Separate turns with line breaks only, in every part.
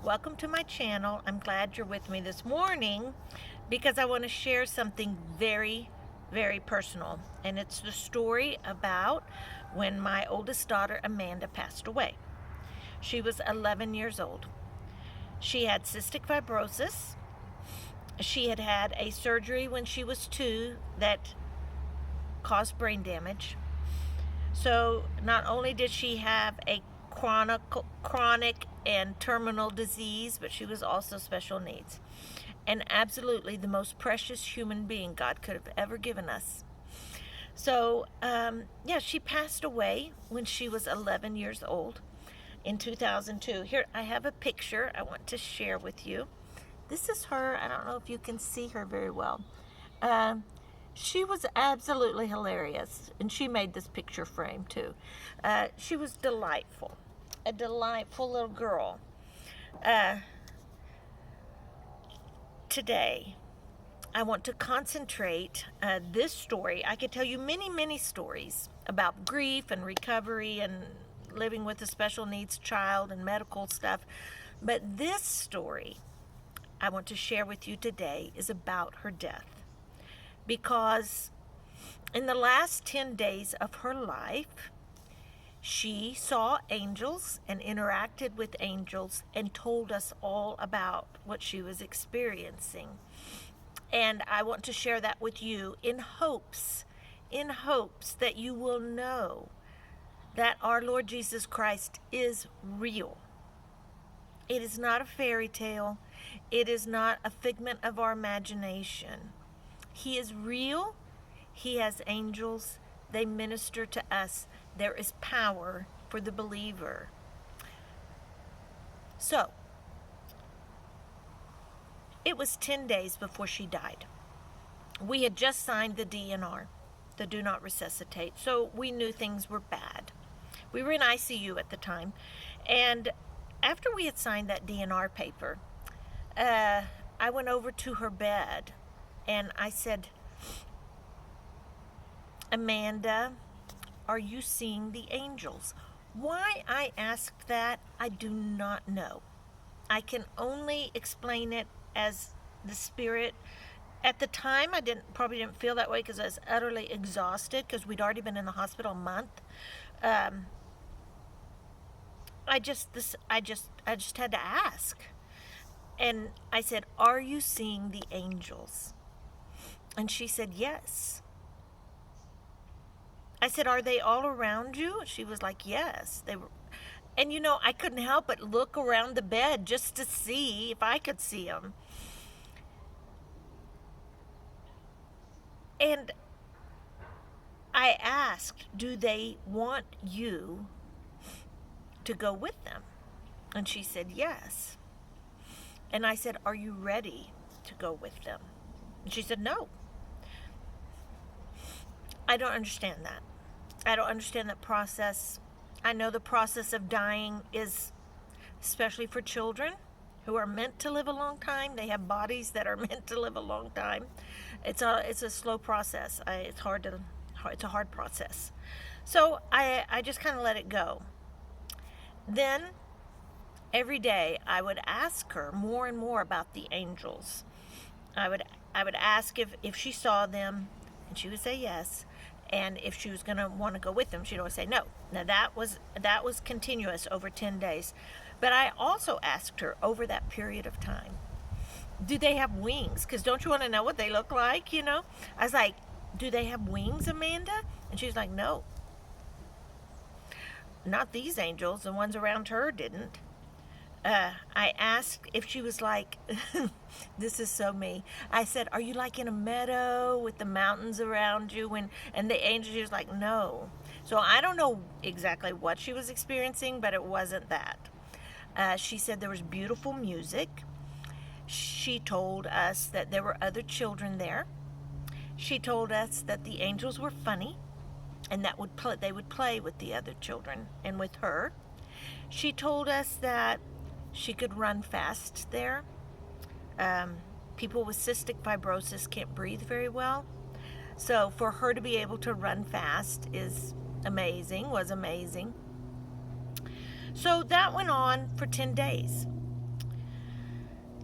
Welcome to my channel. I'm glad you're with me this morning because I want to share something very, very personal. And it's the story about when my oldest daughter, Amanda, passed away. She was 11 years old. She had cystic fibrosis. She had had a surgery when she was 2 that caused brain damage. So not only did she have a chronic and terminal disease, but she was also special needs. And absolutely the most precious human being God could have ever given us. So, she passed away when she was 11 years old in 2002. Here, I have a picture I want to share with you. This is her. I don't know if you can see her very well. She was absolutely hilarious, and she made this picture frame too. She was delightful, a delightful little girl. Today, I want to concentrate this story. I could tell you many, many stories about grief and recovery and living with a special needs child and medical stuff, but this story I want to share with you today is about her death. Because in the last 10 days of her life, she saw angels and interacted with angels and told us all about what she was experiencing. And I want to share that with you in hopes that you will know that our Lord Jesus Christ is real. It is not a fairy tale. It is not a figment of our imagination. He is real. He has angels. They minister to us. There is power for the believer. So, it was 10 days before she died. We had just signed the DNR, the Do Not Resuscitate, so we knew things were bad. We were in ICU at the time, and after we had signed that DNR paper, I went over to her bed and I said, Amanda, are you seeing the angels? Why I asked that, I do not know. I can only explain it as the Spirit. At the time, I probably didn't feel that way because I was utterly exhausted because we'd already been in the hospital a month. I just had to ask. And I said, are you seeing the angels? And she said, yes. I said, are they all around you? She was like, yes. They were. And I couldn't help but look around the bed just to see if I could see them. And I asked, do they want you to go with them? And she said, yes. And I said, are you ready to go with them? And she said, no. I don't understand that. I don't understand that process. I know the process of dying is, especially for children who are meant to live a long time. They have bodies that are meant to live a long time. It's a slow process. It's a hard process. So I just kind of let it go. Then every day I would ask her more and more about the angels. I would ask if she saw them, and she would say yes. And if she was going to want to go with them, she'd always say no. Now that was continuous over 10 days. But I also asked her over that period of time, do they have wings? Because don't you want to know what they look like, I was like, do they have wings, Amanda? And she's like, no. Not these angels. The ones around her didn't. I asked if she was like, this is so me. I said, are you like in a meadow with the mountains around you? And the angel, she was like, no. So I don't know exactly what she was experiencing, but it wasn't that. She said there was beautiful music. She told us that there were other children there. She told us that the angels were funny and that they would play with the other children and with her. She told us that she could run fast there. People with cystic fibrosis can't breathe very well. So for her to be able to run fast was amazing. So that went on for 10 days.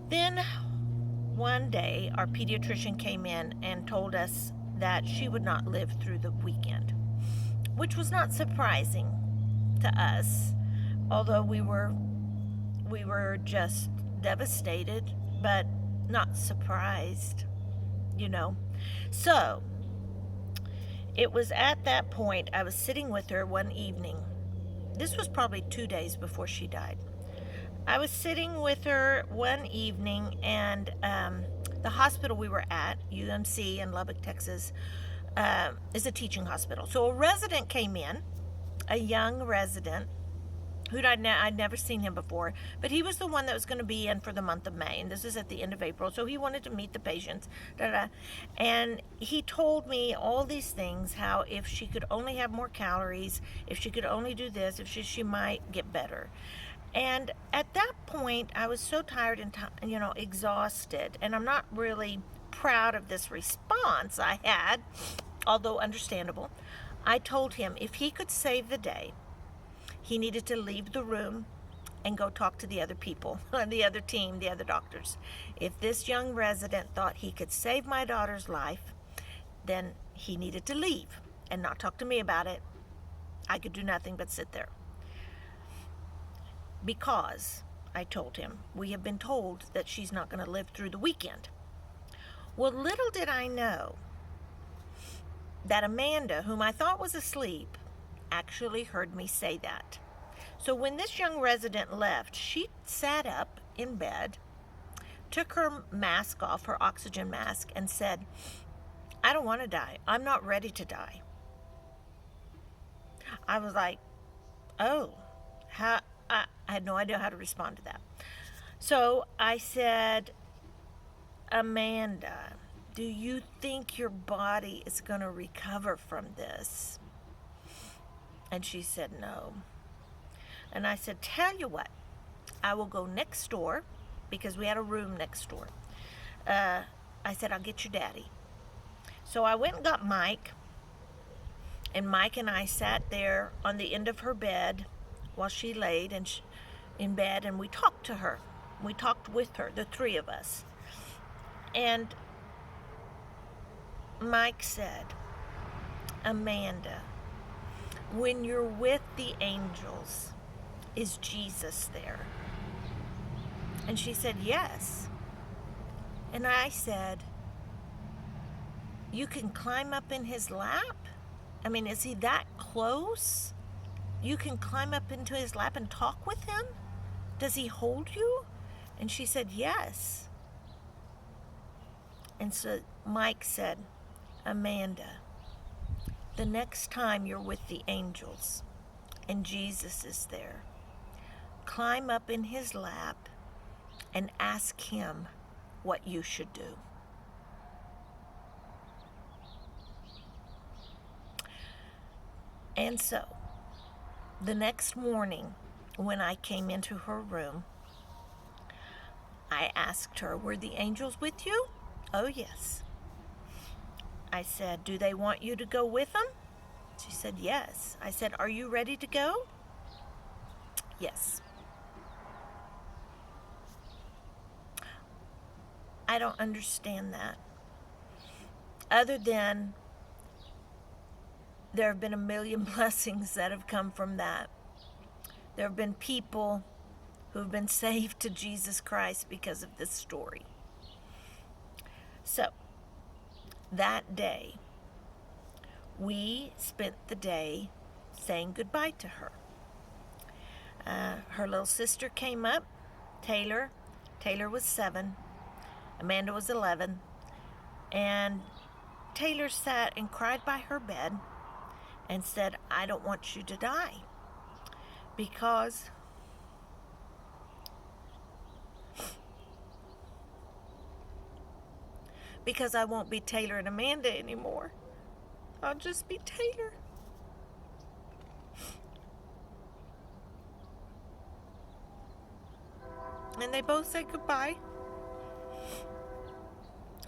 Then one day, our pediatrician came in and told us that she would not live through the weekend, which was not surprising to us, although we were just devastated, but not surprised, you know. So, it was at that point I was sitting with her one evening. This was probably 2 days before she died. I was sitting with her one evening, and the hospital we were at, UMC in Lubbock, Texas, is a teaching hospital. So a resident came in, a young resident, I'd never seen him before, but he was the one that was going to be in for the month of May, and this is at the end of April, so he wanted to meet the patients, and he told me all these things, how if she could only have more calories, if she could only do this, if she might get better. And at that point, I was so tired and exhausted, and I'm not really proud of this response I had, although understandable. I told him if he could save the day, he needed to leave the room and go talk to the other people, the other team, the other doctors. If this young resident thought he could save my daughter's life, then he needed to leave and not talk to me about it. I could do nothing but sit there. Because, I told him, we have been told that she's not going to live through the weekend. Well, little did I know that Amanda, whom I thought was asleep, actually heard me say that. So when this young resident left, she sat up in bed, took her mask off, her oxygen mask, and said, "I don't want to die. I'm not ready to die." I was like, oh, how? I had no idea how to respond to that. So I said, "Amanda, do you think your body is going to recover from this?" And she said, "No." And I said, "Tell you what, I will go next door," because we had a room next door. I said, "I'll get your daddy." So I went and got Mike, and Mike and I sat there on the end of her bed while she laid in bed, and we talked to her. We talked with her, the three of us. And Mike said, "Amanda, when you're with the angels, is Jesus there?" And she said, "Yes." And I said, "You can climb up in his lap? I mean, is he that close? You can climb up into his lap and talk with him? Does he hold you?" And she said, "Yes." And so Mike said, "Amanda, the next time you're with the angels and Jesus is there, climb up in his lap and ask him what you should do." And so, the next morning, when I came into her room, I asked her, "Were the angels with you?" "Oh, yes." I said, "Do they want you to go with them?" She said, "Yes." I said, "Are you ready to go?" "Yes." I don't understand that. Other than there have been a million blessings that have come from that. There have been people who have been saved to Jesus Christ because of this story. So, that day, we spent the day saying goodbye to her. Her little sister came up, Taylor. Taylor was 7. Amanda was 11. And Taylor sat and cried by her bed and said, "I don't want you to die because I won't be Taylor and Amanda anymore. I'll just be Taylor." And they both said goodbye.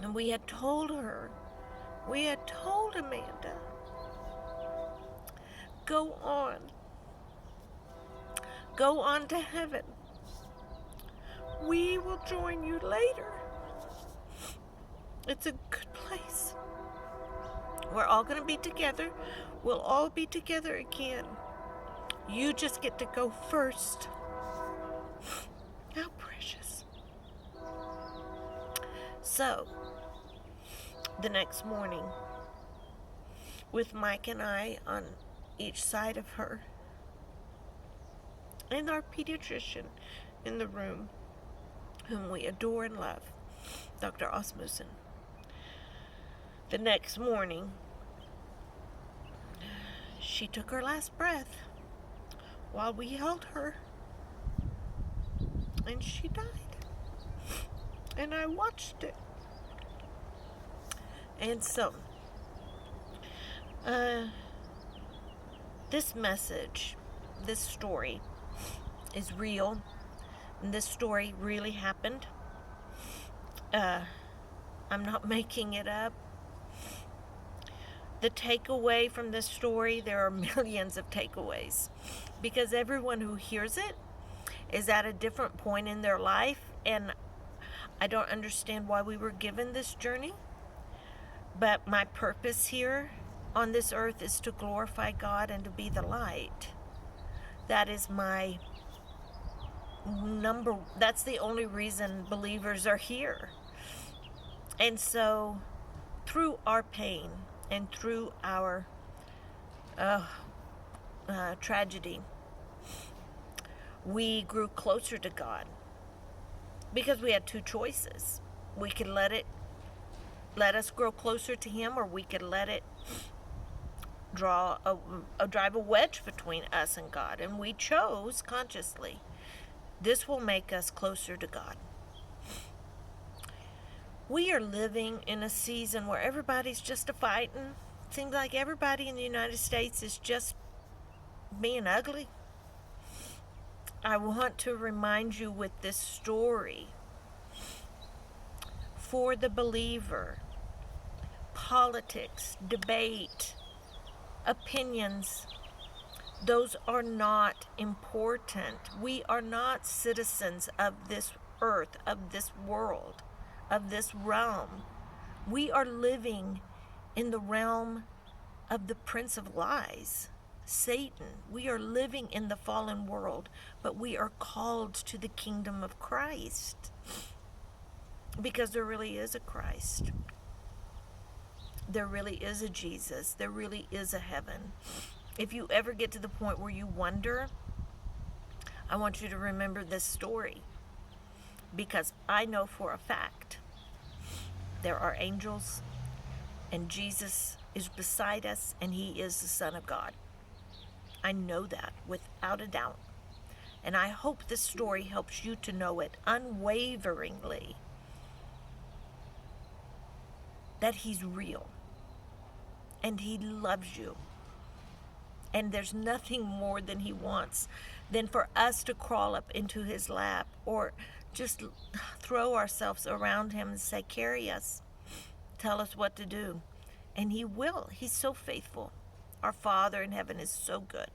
And we had told Amanda, go on to heaven. We will join you later. It's a good place. We're all going to be together. We'll all be together again. You just get to go first. How precious. So, the next morning, with Mike and I on each side of her, and our pediatrician in the room, whom we adore and love, Dr. Osmussen. The next morning, she took her last breath while we held her, and she died. And I watched it. And so, this message, this story is real, and this story really happened. I'm not making it up. The takeaway from this story, there are millions of takeaways, because everyone who hears it is at a different point in their life, and I don't understand why we were given this journey, but my purpose here on this earth is to glorify God and to be the light. That is my that's the only reason believers are here. And so, through our pain and through our tragedy, we grew closer to God because we had two choices. We could let us grow closer to Him, or we could let it drive a wedge between us and God. And we chose consciously, this will make us closer to God. We are living in a season where everybody's just fighting. It seems like everybody in the United States is just being ugly. I want to remind you with this story, for the believer, politics, debate, opinions, those are not important. We are not citizens of this earth, of this world, of this realm. We are living in the realm of the Prince of Lies, Satan. We are living in the fallen world, but we are called to the kingdom of Christ, because there really is a Christ. There really is a Jesus. There really is a heaven. If you ever get to the point where you wonder, I want you to remember this story, because I know for a fact there are angels, and Jesus is beside us, and He is the Son of God. I know that without a doubt. And I hope this story helps you to know it unwaveringly, that He's real, and He loves you. And there's nothing more than He wants than for us to crawl up into His lap, or just throw ourselves around Him and say, carry us, tell us what to do. And He will. He's so faithful. Our Father in heaven is so good.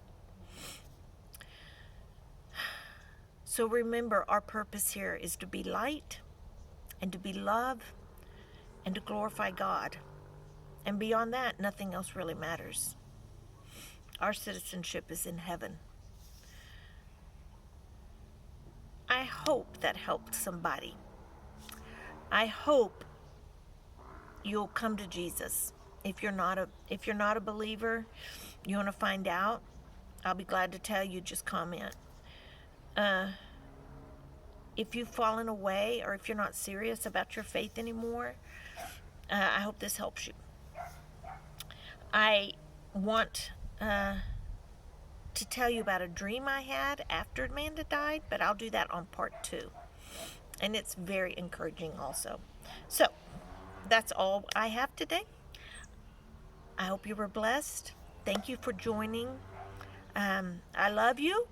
So remember, our purpose here is to be light, and to be love, and to glorify God. And beyond that, nothing else really matters. Our citizenship is in heaven. I hope that helped somebody. I hope you'll come to Jesus. If you're not a believer, you want to find out, I'll be glad to tell you. Just comment. If you've fallen away, or if you're not serious about your faith anymore, I hope this helps you. I want to tell you about a dream I had after Amanda died, but I'll do that on part 2. And it's very encouraging also. So, that's all I have today. I hope you were blessed. Thank you for joining. I love you.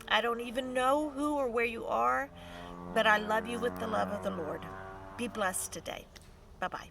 I don't even know who or where you are, but I love you with the love of the Lord. Be blessed today. Bye-bye.